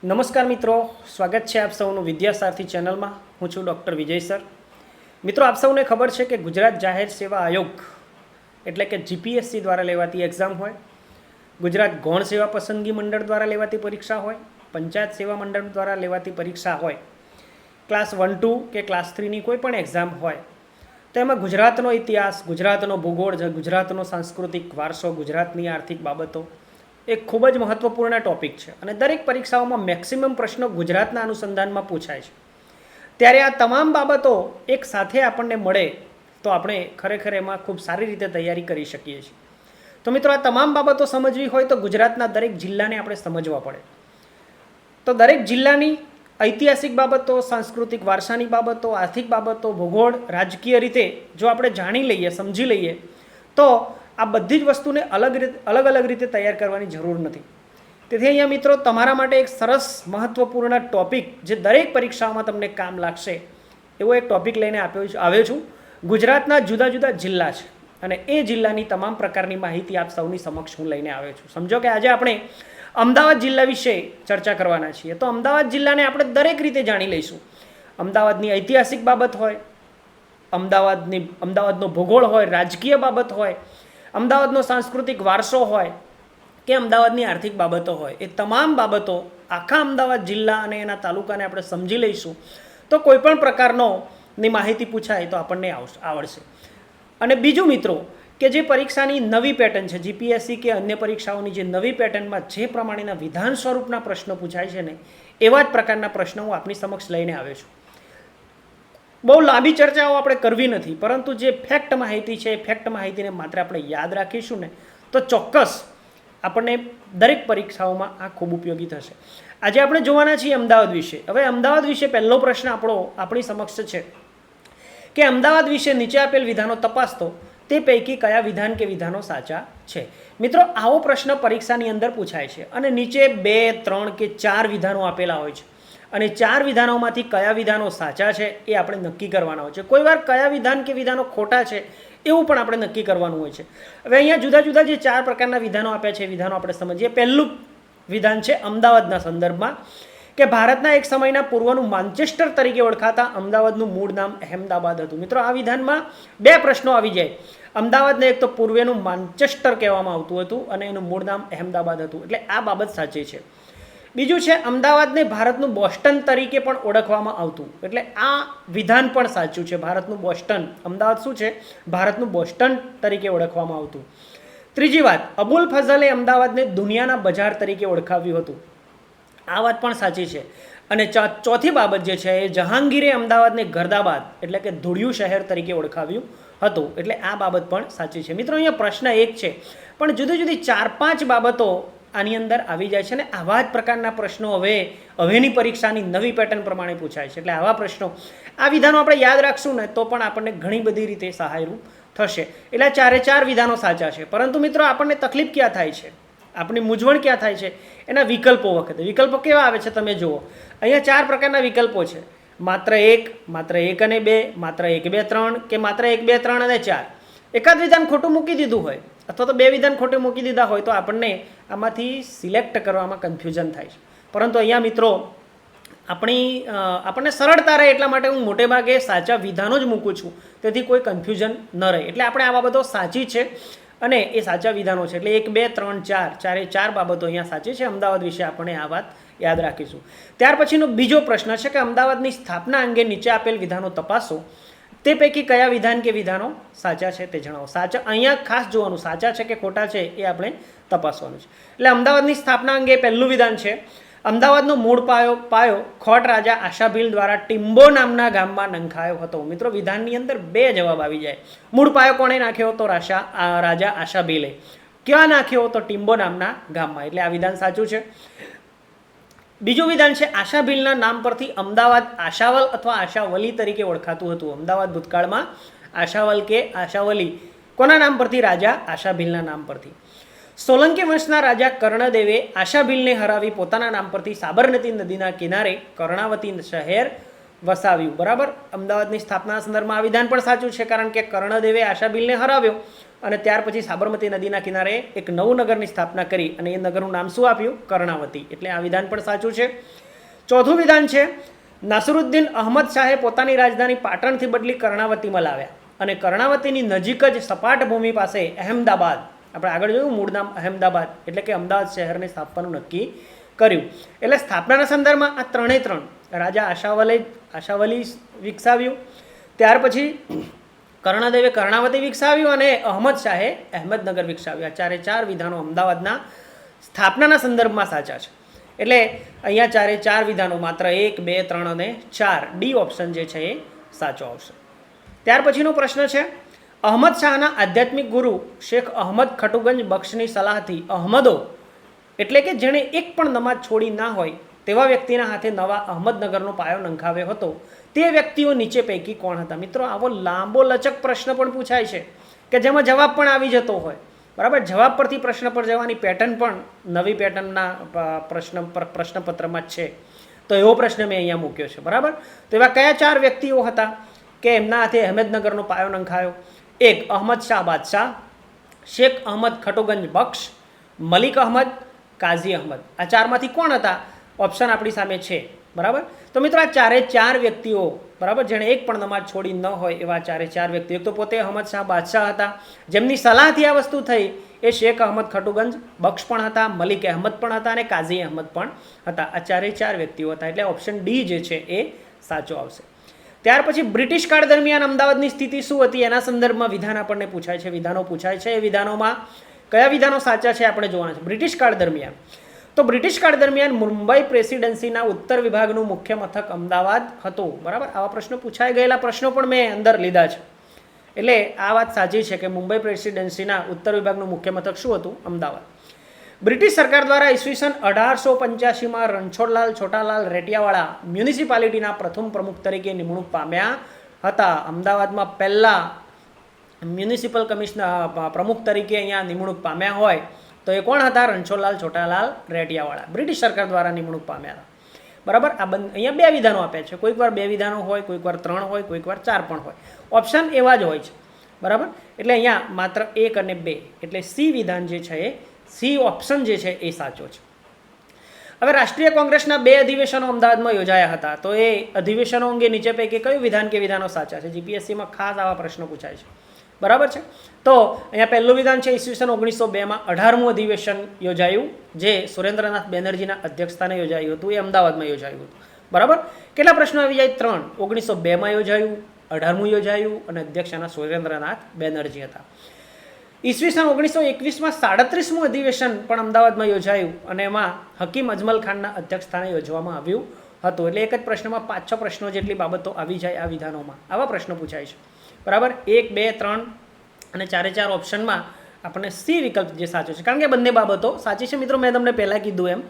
નમસ્કાર મિત્રો, સ્વાગત છે આપ સૌનું વિદ્યાસારથી ચેનલમાં. હું છું ડૉક્ટર વિજય સર. મિત્રો, આપ સૌને ખબર છે કે ગુજરાત જાહેર સેવા આયોગ એટલે કે જીપીએસસી દ્વારા લેવાતી એક્ઝામ હોય, ગુજરાત ગૌણ સેવા પસંદગી મંડળ દ્વારા લેવાતી પરીક્ષા હોય, પંચાયત સેવા મંડળ દ્વારા લેવાતી પરીક્ષા હોય, ક્લાસ 1, 2 કે ક્લાસ 3ની કોઈ પણ એક્ઝામ હોય, તો એમાં ગુજરાતનો ઇતિહાસ, ગુજરાતનો ભૂગોળ, ગુજરાતનો સાંસ્કૃતિક વારસો, ગુજરાતની આર્થિક બાબતો એક ખૂબ જ મહત્ત્વપૂર્ણ ટૉપિક છે અને દરેક પરીક્ષાઓમાં મેક્સિમમ પ્રશ્નો ગુજરાતના અનુસંધાનમાં પૂછાય છે. ત્યારે આ તમામ બાબતો એક સાથે આપણને મળે તો આપણે ખરેખર એમાં ખૂબ સારી રીતે તૈયારી કરી શકીએ છીએ. તો મિત્રો, આ તમામ બાબતો સમજવી હોય તો ગુજરાતના દરેક જિલ્લાને આપણે સમજવા પડે. તો દરેક જિલ્લાની ઐતિહાસિક બાબતો, સાંસ્કૃતિક વારસાની બાબતો, આર્થિક બાબતો, ભૂગોળ, રાજકીય રીતે જો આપણે જાણી લઈએ, સમજી લઈએ તો આ બધી જ વસ્તુને અલગ અલગ રીતે તૈયાર કરવાની જરૂર નથી. તેથી અહીંયા મિત્રો તમારા માટે એક સરસ મહત્ત્વપૂર્ણ ટૉપિક જે દરેક પરીક્ષાઓમાં તમને કામ લાગશે એવો એક ટૉપિક લઈને આવ્યો છું. ગુજરાતના જુદા જુદા જિલ્લા છે અને એ જિલ્લાની તમામ પ્રકારની માહિતી આપ સૌની સમક્ષ હું લઈને આવ્યો છું. સમજો કે આજે આપણે અમદાવાદ જિલ્લા વિશે ચર્ચા કરવાના છીએ. તો અમદાવાદ જિલ્લાને આપણે દરેક રીતે જાણી લઈશું. અમદાવાદની ઐતિહાસિક બાબત હોય, અમદાવાદનો ભૂગોળ હોય, રાજકીય બાબત હોય, અમદાવાદનો સાંસ્કૃતિક વારસો હોય કે અમદાવાદની આર્થિક બાબતો હોય, એ તમામ બાબતો આખા અમદાવાદ જિલ્લા અને એના તાલુકાને આપણે સમજી લઈશું તો કોઈપણ પ્રકારની માહિતી પૂછાય તો આપણને આવડશે. અને બીજું મિત્રો, કે જે પરીક્ષાની નવી પેટર્ન છે, જીપીએસસી કે અન્ય પરીક્ષાઓની જે નવી પેટર્નમાં જે પ્રમાણેના વિધાન સ્વરૂપના પ્રશ્નો પૂછાય છે ને, એવા જ પ્રકારના પ્રશ્નો હું આપની સમક્ષ લઈને આવ્યો છું. બહુ લાંબી ચર્ચાઓ આપણે કરવી નથી, પરંતુ જે ફેક્ટ માહિતી છે એ ફેક્ટ માહિતીને માત્ર આપણે યાદ રાખીશું ને તો ચોક્કસ આપણને દરેક પરીક્ષાઓમાં આ ખૂબ ઉપયોગી થશે. આજે આપણે જોવાના છીએ અમદાવાદ વિશે. હવે અમદાવાદ વિશે પહેલો પ્રશ્ન આપણી સમક્ષ છે કે અમદાવાદ વિશે નીચે આપેલ વિધાનો તપાસતો તે પૈકી કયા વિધાન કે વિધાનો સાચા છે. મિત્રો, આવો પ્રશ્ન પરીક્ષાની અંદર પૂછાય છે અને નીચે 2, 3 કે 4 વિધાનો આપેલા હોય છે અને 4 વિધાનોમાંથી કયા વિધાનો સાચા છે એ આપણે નક્કી કરવાના હોય છે. કોઈ વાર કયા વિધાન કે વિધાનો ખોટા છે એવું પણ આપણે નક્કી કરવાનું હોય છે. હવે અહીંયા જુદા જુદા જે 4 પ્રકારના વિધાનો આપ્યા છે એ વિધાનો આપણે સમજીએ. પહેલું વિધાન છે અમદાવાદના સંદર્ભમાં કે ભારતના એક સમયના પૂર્વનું માન્ચેસ્ટર તરીકે ઓળખાતા અમદાવાદનું મૂળ નામ અહેમદાબાદ હતું. મિત્રો, આ વિધાનમાં 2 પ્રશ્નો આવી જાય. અમદાવાદને એક તો પૂર્વેનું માન્ચેસ્ટર કહેવામાં આવતું હતું અને એનું મૂળ નામ અહેમદાબાદ હતું, એટલે આ બાબત સાચી છે. બીજું છે અમદાવાદને ભારતનું બોસ્ટન તરીકે પણ ઓળખવામાં આવતું, એટલે આ વિધાન પણ સાચું છે. ભારતનું બોસ્ટન, અમદાવાદ શું છે? ભારતનું બોસ્ટન તરીકે ઓળખવામાં આવતું. ત્રીજી વાત, અબુલ ફઝલે અમદાવાદને દુનિયાના બજાર તરીકે ઓળખાવ્યું હતું. આ વાત પણ સાચી છે. અને ચોથી બાબત જે છે એ જહાંગીરે અમદાવાદને ગર્દાબાદ એટલે કે ધૂળિયું શહેર તરીકે ઓળખાવ્યું હતું, એટલે આ બાબત પણ સાચી છે. મિત્રો, અહીંયા પ્રશ્ન એક છે પણ જુદી જુદી 4-5 બાબતો આની અંદર આવી જાય છે અને આવા જ પ્રકારના પ્રશ્નો હવેની પરીક્ષાની નવી પેટર્ન પ્રમાણે પૂછાય છે. એટલે આવા પ્રશ્નો, આ વિધાનો આપણે યાદ રાખશું ને તો પણ આપણને ઘણી બધી રીતે સહાયરૂપ થશે. એટલે 4 વિધાનો સાચા છે. પરંતુ મિત્રો, આપણને તકલીફ ક્યાં થાય છે, આપણી મૂંઝવણ ક્યાં થાય છે? એના વિકલ્પો વખતે. વિકલ્પો કેવા આવે છે તમે જુઓ. અહીંયા 4 પ્રકારના વિકલ્પો છે. માત્ર 1, માત્ર 1 અને 2, માત્ર 1, 2, 3 કે માત્ર 1, 2, 3 અને 4. એકાદ વિધાન ખોટું મૂકી દીધું હોય અથવા તો 2 વિધાન ખોટું મૂકી દીધા હોય તો આપણને આમાંથી સિલેક્ટ કરવામાં કન્ફ્યુઝન થાય છે. પરંતુ અહીંયા મિત્રો આપણને સરળતા રહે એટલા માટે હું મોટે ભાગે સાચા વિધાનો જ મૂકું છું, તેથી કોઈ કન્ફ્યુઝન ન રહે. એટલે આપણે આ બાબતો સાચી છે અને એ સાચા વિધાનો છે. એટલે 1, 2, 3, 4 4 બાબતો અહીંયા સાચી છે. અમદાવાદ વિશે આપણે આ વાત યાદ રાખીશું. ત્યાર પછીનો બીજો પ્રશ્ન છે કે અમદાવાદની સ્થાપના અંગે નીચે આપેલ વિધાનો તપાસો તે પૈકી કયા વિધાન કે વિધાનો સાચા છે તે જણાવો. સાચા અહીંયા ખાસ જોવાનું, સાચા છે કે ખોટા છે એ આપણે તપાસવાનું છે. એટલે અમદાવાદની સ્થાપના અંગે પહેલું વિધાન છે અમદાવાદનો મૂળ પાયો ખોટ રાજા આશાભીલ દ્વારા ટિમ્બો નામના ગામમાં નંખાયો હતો. મિત્રો, વિધાનની અંદર 2 જવાબ આવી જાય. મૂળ પાયો કોણે નાખ્યો તો રાજા આશાભીલે. ક્યાં નાખ્યો તો ટિમ્બો નામના ગામમાં, એટલે આ વિધાન સાચું છે. બીજું વિધાન છે આશાભીલના નામ પરથી અમદાવાદ આશાવલ અથવા આશાવલી તરીકે ઓળખાતું હતું. અમદાવાદ ભૂતકાળમાં આશાવલ કે આશાવલી કોના નામ પરથી? રાજા આશાભીલના નામ પરથી. સોલંકી વંશના રાજા કર્ણદેવે આશાભીલને હરાવી પોતાના નામ પરથી સાબરમતી નદીના કિનારે કર્ણાવતી શહેર વસાવ્યું. બરાબર, અમદાવાદની સ્થાપનાના સંદર્ભમાં આ વિધાન પણ સાચું છે, કારણ કે કર્ણદેવે આશાભીલને હરાવ્યો અને ત્યાર પછી સાબરમતી નદીના કિનારે એક નવું નગરની સ્થાપના કરી અને એ નગરનું નામ શું આપ્યું? કર્ણાવતી. એટલે આ વિધાન પણ સાચું છે. ચોથું વિધાન છે, નાસિરુદ્દીન અહમદ શાહે પોતાની રાજધાની પાટણથી બદલી કર્ણાવતીમાં લાવ્યા અને કર્ણાવતીની નજીક જ સપાટ ભૂમિ પાસે અહેમદાબાદ, આપણે આગળ જોયું મૂળ નામ અહેમદાબાદ, એટલે કે અમદાવાદ શહેરને સ્થાપવાનું નક્કી કર્યું. એટલે સ્થાપનાના સંદર્ભમાં આ ત્રણે ત્રણ રાજા આશાવલી વિકસાવ્યું, ત્યાર પછી કર્ણદેવે કર્ણાવતી વિકસાવ્યું અને અહમદ શાહે અહેમદનગર વિકસાવ્યું. આ ચારે ચાર વિધાનો અમદાવાદના સ્થાપનાના સંદર્ભમાં સાચા છે. એટલે અહીંયા ચારે ચાર વિધાનો માત્ર 1, 2, 3 અને 4 ડી ઓપ્શન જે છે એ સાચો આવશે. ત્યાર પછીનો પ્રશ્ન છે, અહમદ શાહના આધ્યાત્મિક ગુરુ શેખ અહમદ ખટુગંજ બક્ષની સલાહથી અહમદો, એટલે કે જેણે એક પણ નમાજ છોડી ના હોય તેવા વ્યક્તિના હાથે નવા અહમદનગરનો પાયો નંખાવ્યો હતો, તે વ્યક્તિઓ નીચે પૈકી કોણ હતા? મિત્રો, આવો લાંબો લચક પ્રશ્ન પણ પૂછાય છે કે જેમાં જવાબ પણ આવી જતો હોય. બરાબર, જવાબ પરથી પ્રશ્ન પર જવાની પેટર્ન પણ નવી પેટર્નના પ્રશ્નપત્રમાં જ છે. તો એવો પ્રશ્ન મેં અહીંયા મૂક્યો છે. બરાબર, તો એવા કયા 4 વ્યક્તિઓ હતા કે એમના હાથે અહેમદનગરનો પાયો નંખાયો? 1, અહમદ શાહ બાદશાહ, શેખ અહમદ ખટોગંજ બક્ષ, મલિક અહમદ, કાઝી અહમદ. આ 4માંથી કોણ હતા? ઓપ્શન આપણી સામે છે. બરાબર, તો મિત્રો આ ચારે ચાર વ્યક્તિઓ, બરાબર, જેણે એક પણ નમાજ છોડી ન હોય એવા ચારે ચાર વ્યક્તિઓ, એક તો પોતે અહમદ શાહ બાદશાહ હતા, જેમની સલાહથી આ વસ્તુ થઈ, એ શેખ અહમદ ખટુગંજ બક્ષ પણ હતા, મલિક અહેમદ પણ હતા અને કાઝી અહમદ પણ હતા. આ ચારે ચાર વ્યક્તિઓ હતા. એટલે ઓપ્શન ડી જે છે એ સાચો આવશે. ત્યાર પછી બ્રિટિશ કાળ દરમિયાન અમદાવાદની સ્થિતિ શું હતી એના સંદર્ભમાં વિધાન આપણને પૂછાય છે, વિધાનો પૂછાય છે. એ વિધાનોમાં કયા વિધાનો સાચા છે આપણે જોવાના છે. બ્રિટિશ કાળ દરમિયાન, તો બ્રિટિશ કાળ દરમિયાન મુંબઈ પ્રેસિડેન્સીના ઉત્તર વિભાગનું મુખ્ય મથક અમદાવાદ હતું. બરાબર, આવા પ્રશ્નો પૂછાઈ ગયેલા પ્રશ્નો પણ મેં અંદર લીધા છે. એટલે આ વાત સાચી છે કે મુંબઈ પ્રેસિડેન્સીના ઉત્તર વિભાગનું મુખ્ય મથક શું હતું? અમદાવાદ. બ્રિટિશ સરકાર દ્વારા ઈસવીસન 1885માં રણછોડલાલ છોટાલાલ રેટિયાવાળા મ્યુનિસિપાલિટીના પ્રથમ પ્રમુખ તરીકે નિમણૂક પામ્યા હતા. અમદાવાદમાં પહેલા મ્યુનિસિપલ કમિશનર પ્રમુખ તરીકે અહીંયા નિમણૂક પામ્યા હોય તો એ કોણ હતા? રણછોડલાલ છોટાલાલ રેટિયાવાળા. બ્રિટિશ સરકાર દ્વારા નિમણૂક પામ્યા હતા. બરાબર, આ અહીંયા 2 વિધાનો આપ્યા છે. કોઈક વાર 2 વિધાનો હોય, કોઈક વાર 3 હોય, કોઈક વાર 4 પણ હોય. ઓપ્શન એવા જ હોય છે. બરાબર, એટલે અહીંયા માત્ર 1 અને 2, એટલે સી વિધાન જે છે એ સી ઓપ્શન જે છે એ સાચો છે. હવે રાષ્ટ્રીય કોંગ્રેસના 2 અધિવેશનો અમદાવાદમાં યોજાયા હતા. તો એ અધિવેશનો અંગે નીચે પૈકી કયું વિધાન કે વિધાનો સાચા છે? જીપીએસસીમાં ખાસ આવા પ્રશ્નો પૂછાય છે. બરાબર છે. તો અહીંયા પહેલું વિધાન છે, ઈસવીસન 1902માં 18મું અધિવેશન યોજાયું, જે સુરેન્દ્રનાથ બેનર્જીના અધ્યક્ષસ્થાને યોજાયું હતું. એ અમદાવાદમાં યોજાયું હતું. બરાબર, કેટલા પ્રશ્નો આવી જાય? 3. 1902માં યોજાયું, 18મું યોજાયું અને અધ્યક્ષના સુરેન્દ્રનાથ બેનર્જી હતા. ઈસવીસન 1921માં 37મું અધિવેશન પણ અમદાવાદમાં યોજાયું અને એમાં હકીમ અજમલ ખાનના અધ્યક્ષસ્થાને યોજવામાં આવ્યું હતું. એટલે એક જ પ્રશ્નમાં 5-6 પ્રશ્નો જેટલી બાબતો આવી જાય આ વિધાનોમાં. આવા પ્રશ્નો પૂછાય છે. બરાબર, 1, 2, 3 અને 4 ઓપ્શનમાં આપણને સી વિકલ્પ જે સાચો છે, કારણ કે બંને બાબતો સાચી છે. મિત્રો, મેં તમને પહેલાં કીધું એમ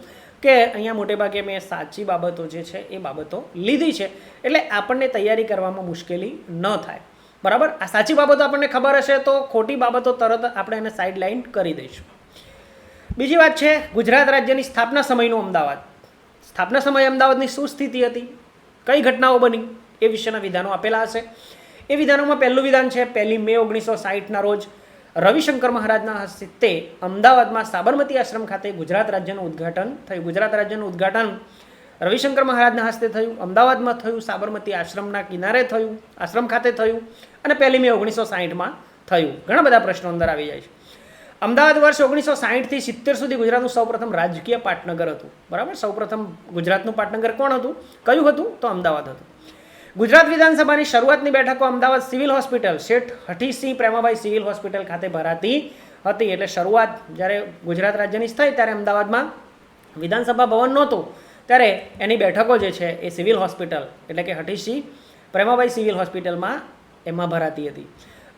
કે અહીંયા મોટે ભાગે મેં સાચી બાબતો જે છે એ બાબતો લીધી છે, એટલે આપણને તૈયારી કરવામાં મુશ્કેલી ન થાય. બરાબર, આ સાચી બાબતો આપણને ખબર હશે તો ખોટી બાબતો તરત આપણે એને સાઇડ લાઇન કરી દઈશું. બીજી વાત છે, ગુજરાત રાજ્યની સ્થાપના સમયનું અમદાવાદ. સ્થાપના સમયે અમદાવાદની શું સ્થિતિ હતી, કઈ ઘટનાઓ બની, એ વિશેના વિધાનો આપેલા હશે. એ વિધાનોમાં પહેલું વિધાન છે, 1 મે 1960ના રોજ રવિશંકર મહારાજના હસ્તે અમદાવાદમાં સાબરમતી આશ્રમ ખાતે ગુજરાત રાજ્યનું ઉદ્ઘાટન થયું. ગુજરાત રાજ્યનું ઉદ્ઘાટન રવિશંકર મહારાજના હસ્તે થયું, અમદાવાદમાં થયું, સાબરમતી આશ્રમના કિનારે થયું, આશ્રમ ખાતે થયું અને 1 મે 1960માં થયું. ઘણા બધા પ્રશ્નો અંદર આવી જાય છે. અમદાવાદ વર્ષ 1960થી 70 સુધી ગુજરાતનું સૌપ્રથમ રાજકીય પાટનગર હતું. બરાબર, સૌપ્રથમ ગુજરાતનું પાટનગર કોણ હતું? કયું હતું? તો અમદાવાદ હતું. ગુજરાત વિધાનસભાની શરૂઆતની બેઠકો અમદાવાદ સિવિલ હોસ્પિટલ, શેઠ હઠીસિંહ પ્રેમાભાઈ સિવિલ હોસ્પિટલ ખાતે ભરાતી હતી. એટલે શરૂઆત જ્યારે ગુજરાત રાજ્યની થઈ ત્યારે અમદાવાદમાં વિધાનસભા ભવન નહોતું, ત્યારે એની બેઠકો જે છે એ સિવિલ હોસ્પિટલ, એટલે કે હઠીસિંહ પ્રેમાભાઈ સિવિલ હોસ્પિટલમાં એમાં ભરાતી હતી.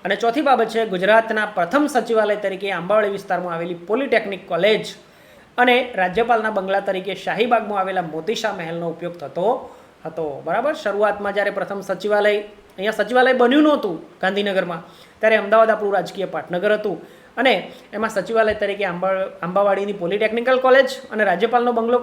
અને ચોથી બાબત છે, ગુજરાતના પ્રથમ સચિવાલય તરીકે આંબાવાડી વિસ્તારમાં આવેલી પોલિટેકનિક કોલેજ અને રાજ્યપાલના બંગલા તરીકે શાહીબાગમાં આવેલા મોતીશા મહેલનો ઉપયોગ થતો હતો. બરાબર, શરૂઆતમાં જ્યારે પ્રથમ સચિવાલય, અહીંયા સચિવાલય બન્યું નહોતું ગાંધીનગરમાં, ત્યારે અમદાવાદ આપણું રાજકીય પાટનગર હતું અને એમાં સચિવાલય તરીકે આંબાવાડીની પોલિટેકનિકલ કોલેજ અને રાજ્યપાલનો બંગલો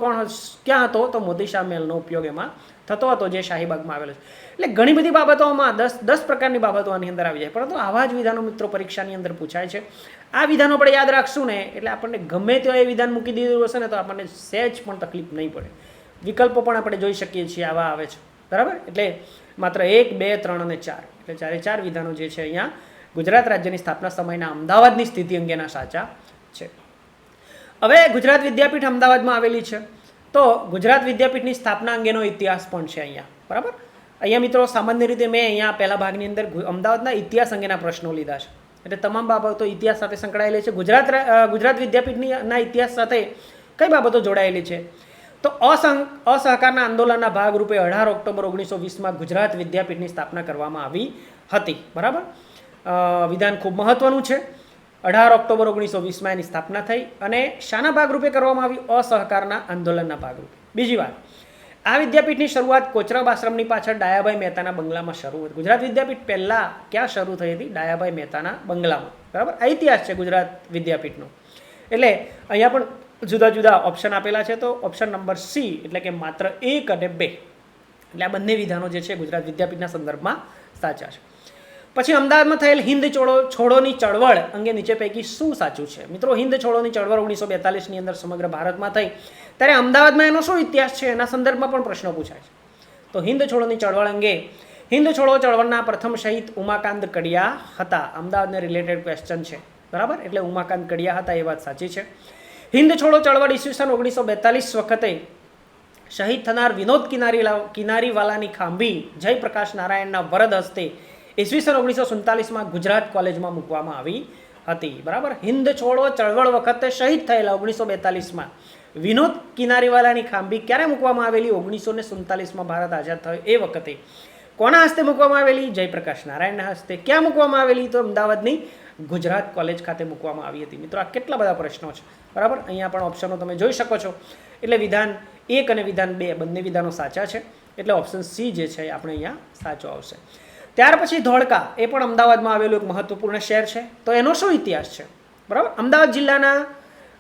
ક્યાં હતો? તો મોતીશા મહેલનો ઉપયોગ એમાં થતો હતો જે શાહીબાગમાં આવેલો છે. એટલે ઘણી બધી બાબતોમાં 10 પ્રકારની બાબતો આની અંદર આવી જાય, પરંતુ આવા જ વિધાનો મિત્રો પરીક્ષાની અંદર પૂછાય છે. આ વિધાનો આપણે યાદ રાખશું ને એટલે આપણને ગમે ત્યાં એ વિધાન મૂકી દીધું હશે ને તો આપણને સહેજ પણ તકલીફ નહીં પડે. વિકલ્પો પણ આપણે જોઈ શકીએ છીએ આવા આવે છે, બરાબર. એટલે માત્ર 1, 2, 3 અને 4 એટલે 4 વિધાનો જે છે અહીંયા ગુજરાત રાજ્યની સ્થાપના સમયના અમદાવાદની સ્થિતિ અંગેના સાચા છે. હવે ગુજરાત વિદ્યાપીઠ અમદાવાદમાં આવેલી છે, તો ગુજરાત વિદ્યાપીઠની સ્થાપના અંગેનો ઇતિહાસ પણ છે અહીંયા, બરાબર. અહીંયા મિત્રો સામાન્ય રીતે મેં અહીંયા પહેલા ભાગની અંદર અમદાવાદના ઇતિહાસ અંગેના પ્રશ્નો લીધા છે, એટલે તમામ બાબતો ઇતિહાસ સાથે સંકળાયેલી છે. ગુજરાત વિદ્યાપીઠના ઇતિહાસ સાથે કઈ બાબતો જોડાયેલી છે, તો અસહકારના આંદોલનના ભાગરૂપે 18 ઓક્ટોબર 1920માં ગુજરાત વિદ્યાપીઠની સ્થાપના કરવામાં આવી હતી, બરાબર. વિધાન ખૂબ મહત્વનું છે. 18 ઓક્ટોબર 1920માં એની સ્થાપના થઈ અને શાના ભાગરૂપે કરવામાં આવી? અસહકારના આંદોલનના ભાગરૂપે. બીજી વાત, આ વિદ્યાપીઠની શરૂઆત કોચરબ આશ્રમની પાછળ ડાયાભાઈ મહેતાના બંગલામાં શરૂ હતી. ગુજરાત વિદ્યાપીઠ પહેલાં ક્યાં શરૂ થઈ હતી? ડાયાભાઈ મહેતાના બંગલામાં, બરાબર. આ ઇતિહાસ છે ગુજરાત વિદ્યાપીઠનો. એટલે અહીંયા પણ જુદા જુદા ઓપ્શન આપેલા છે, તો ઓપ્શન નંબર સી એટલે કે માત્ર 1 અને 2 એટલે આ બંને વિધાનો જે છે ગુજરાત વિદ્યાપીઠના સંદર્ભમાં સાચા છે. પછી અમદાવાદમાં થયેલ હિન્દ છોડોની ચળવળ અંગે નીચે પૈકી શું સાચું છે? મિત્રો, હિન્દ છોડોની ચળવળ 1942ની અંદર સમગ્ર ભારતમાં થઈ, ત્યારે અમદાવાદમાં એનો શું ઇતિહાસ છે એના સંદર્ભમાં પણ પ્રશ્નો પૂછાય છે. તો હિન્દ છોડોની ચળવળ અંગે, હિન્દ છોડો ચળવળના પ્રથમ શહીદ ઉમાકાંત કડિયા હતા. અમદાવાદને રિલેટેડ ક્વેશ્ચન છે, બરાબર. એટલે ઉમાકાંત કડિયા હતા, એ વાત સાચી છે. હિન્દ છોડો ચળવળ ઈસવીસન 1942 વખતે શહીદ થનાર વિનોદ કિનારીવાલાની ખાંભી જયપ્રકાશ નારાયણના વરદ હસ્તે ઈસવીસન 1947માં ગુજરાત કોલેજમાં મૂકવામાં આવી હતી, બરાબર. હિન્દ છોડો ચળવળ વખતે શહીદ થયેલા 1942માં વિનોદ કિનારીવાલાની ખાંભી ક્યારે મૂકવામાં આવેલી? 1947માં ભારત આઝાદ થયો એ વખતે. કોના હસ્તે મૂકવામાં આવેલી? જયપ્રકાશ નારાયણના હસ્તે. ક્યાં મૂકવામાં આવેલી? તો અમદાવાદની ગુજરાત કોલેજ ખાતે મૂકવામાં આવી હતી. મિત્રો, આ કેટલા બધા પ્રશ્નો છે, બરાબર. અહીંયા પણ ઓપ્શનો તમે જોઈ શકો છો. એટલે વિધાન 1 અને વિધાન 2 બંને વિધાનો સાચા છે, એટલે ઓપ્શન સી જે છે આપણે અહીંયા સાચો આવશે. ત્યાર પછી ધોળકા, એ પણ અમદાવાદમાં આવેલું એક મહત્વપૂર્ણ શહેર છે, તો એનો શું ઇતિહાસ છે? બરાબર. અમદાવાદ જિલ્લાના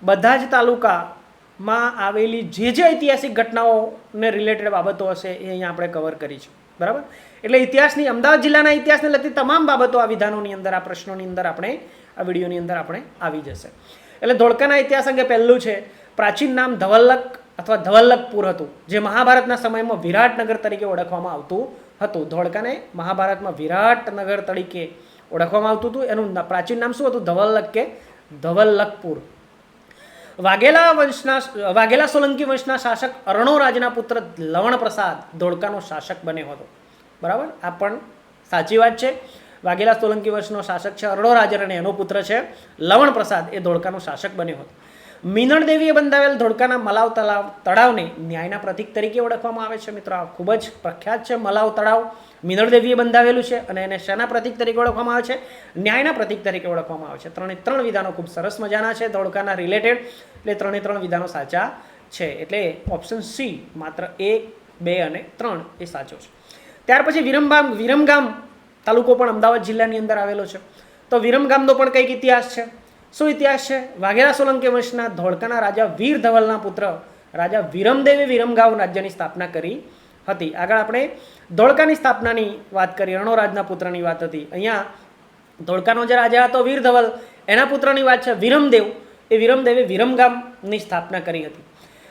બધા જ તાલુકામાં આવેલી જે ઐતિહાસિક ઘટનાઓને રિલેટેડ બાબતો હશે એ અહીંયા આપણે કવર કરી છે, બરાબર. એટલે ઇતિહાસની, અમદાવાદ જિલ્લાના ઇતિહાસને લગતી તમામ બાબતો આ વિધાનોની અંદર, આ પ્રશ્નોની અંદર આપણે, આ વિડીયોની અંદર આપણે આવી જશે. એટલે ધોળકાના ઇતિહાસ અંગે પહેલું છે, પ્રાચીન નામ ધવલ્લક અથવા ધવલ્લકપુર હતું, જે મહાભારતના સમયમાં વિરાટનગર તરીકે ઓળખવામાં આવતું હતું. ધોળકાને મહાભારતમાં વિરાટનગર તરીકે ઓળખવામાં આવતું હતું. એનું પ્રાચીન નામ શું હતું? ધવલ્લક કે ધવલ્લકપુર. વાઘેલા સોલંકી વંશના શાસક અર્ણોરાજના પુત્ર લવણ પ્રસાદ ધોળકાનો શાસક બન્યો હતો, બરાબર. આ પણ સાચી વાત છે. વાઘેલા સોલંકી વંશનો શાસક છે અર્ણોરાજ અને એનો પુત્ર છે લવણ પ્રસાદ, એ ધોળકાનો શાસક બન્યો હતો. મીનળ દેવીએ બંધાવેલ ધોળકાના મલાવ તળાવને ન્યાયના પ્રતીક તરીકે ઓળખવામાં આવે છે. મિત્રો, આ ખૂબ જ પ્રખ્યાત છે. મલાવ તળાવ મીનળ દેવીએ બંધાવેલું છે અને એને શેના પ્રતીક તરીકે ઓળખવામાં આવે છે? ન્યાયના પ્રતીક તરીકે ઓળખવામાં આવે છે. 3 વિધાનો ખૂબ સરસ મજાના છે ધોળકાના રિલેટેડ, એટલે 3 વિધાનો સાચા છે. એટલે ઓપ્શન સી માત્ર 1, 2 અને 3 એ સાચો છે. ત્યાર પછી વિરમગામ તાલુકો પણ અમદાવાદ જિલ્લાની અંદર આવેલો છે. તો વિરમગામનો પણ કંઈક ઇતિહાસ છે. શું ઇતિહાસ છે? વાઘેલા સોલંકી વંશના ધોળકાના રાજા વીર ધવલના પુત્ર રાજા વિરમદેવે વિરમગામ રાજ્યની સ્થાપના કરી હતી. આગળ આપણે ધોળકાની સ્થાપનાની વાત કરી, અર્ણોરાજના પુત્રની વાત હતી. અહીંયા ધોળકાનો જે રાજા હતો વીર ધવલ, એના પુત્રની વાત છે વિરમદેવ. એ વિરમદેવે વિરમગામની સ્થાપના કરી હતી.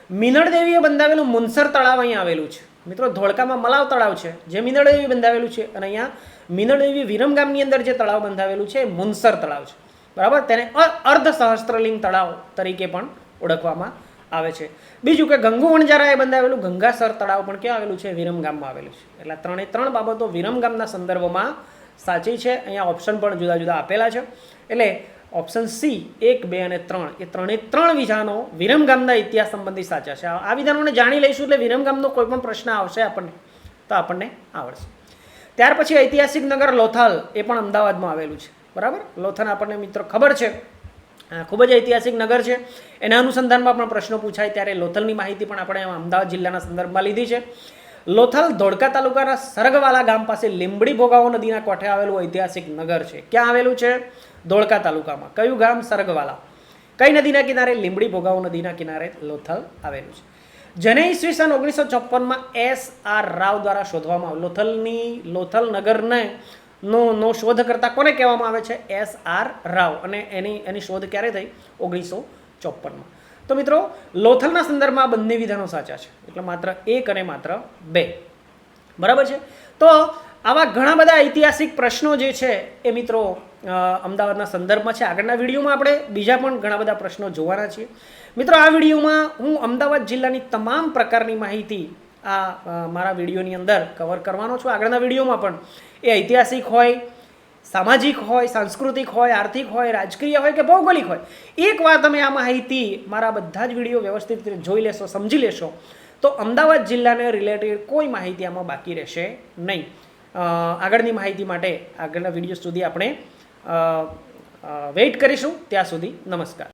મીનળ દેવીએ બંધાવેલું મુનસર તળાવ અહીંયા આવેલું છે. મિત્રો, ધોળકામાં મલાવ તળાવ છે જે મીનળ દેવી બંધાવેલું છે, અને અહીંયા મીનળ દેવી વિરમગામની અંદર જે તળાવ બંધાવેલું છે એ મુનસર તળાવ છે, બરાબર. તેને અર્ધ સહસ્ત્રલિંગ તળાવ તરીકે પણ ઓળખવામાં આવે છે. બીજું કે ગંગુ વણજારાએ બંધાવેલું ગંગાસર તળાવ પણ ક્યાં આવેલું છે? વિરમગામમાં આવેલું છે. એટલે 3 બાબતો વિરમગામના સંદર્ભમાં સાચી છે. અહીંયા ઓપ્શન પણ જુદા જુદા આપેલા છે. એટલે ઓપ્શન સી 1, 2 અને 3 એ 3 વિધાનો વિરમગામના ઇતિહાસ સંબંધી સાચા છે. આ વિધાનોને જાણી લઈશું એટલે વિરમગામનો કોઈ પણ પ્રશ્ન આવશે આપણને આવડશે. ત્યાર પછી ઐતિહાસિક નગર લોથલ, એ પણ અમદાવાદમાં આવેલું છે, બરાબર. લોથલ આપણને મિત્રો ખબર છે, ખૂબ જ ઐતિહાસિક નગર છે. એના અનુસંધાનમાં પણ પ્રશ્નો પૂછાય ત્યારે લોથલની માહિતી પણ આપણે અમદાવાદ જિલ્લાના સંદર્ભમાં લીધી છે. લોથલ ધોળકા તાલુકાના સરગવાલા ગામ પાસે લીંબડી ભોગાવો નદીના કાંઠે આવેલું ઐતિહાસિક નગર છે. ક્યાં આવેલું છે? ધોળકા તાલુકામાં. કયું ગામ? સરગવાલા. કઈ નદીના કિનારે? લીંબડી ભોગાવો નદીના કિનારે લોથલ આવેલું છે. જેને ઈસવીસન 1954માં S.R. રાવ દ્વારા શોધવામાં આવ્યું. લોથલ નગરને નો શોધ કરતા કોને કહેવામાં આવે છે? S.R. રાવ. અને એની શોધ ક્યારે થઈ? 1954માં. તો મિત્રો લોથલના સંદર્ભમાં બંને વિધાનો સાચા છે, એટલે માત્ર 1 અને માત્ર 2. બરાબર છે. તો આવા ઘણા બધા ઐતિહાસિક પ્રશ્નો જે છે એ મિત્રો અમદાવાદના સંદર્ભમાં છે. આગળના વિડીયોમાં આપણે બીજા પણ ઘણા બધા પ્રશ્નો જોવાના છીએ. મિત્રો આ વિડીયોમાં હું અમદાવાદ જિલ્લાની તમામ પ્રકારની માહિતી મારા વિડીયોની અંદર કવર કરવાનો છું. આગળના વિડીયોમાં પણ એ ઐતિહાસિક હોય, સામાજિક હોય, સાંસ્કૃતિક હોય, આર્થિક હોય, રાજકીય હોય કે ભૌગોલિક હોય, એકવાર તમે આ માહિતી મારા બધા જ વિડીયો વ્યવસ્થિત રીતે જોઈ લેશો, સમજી લેશો, તો અમદાવાદ જિલ્લાને રિલેટેડ કોઈ માહિતી આમાં બાકી રહેશે નહીં. આગળની માહિતી માટે આગળના વિડીયો સુધી આપણે વેઇટ કરીશું. ત્યાં સુધી નમસ્કાર.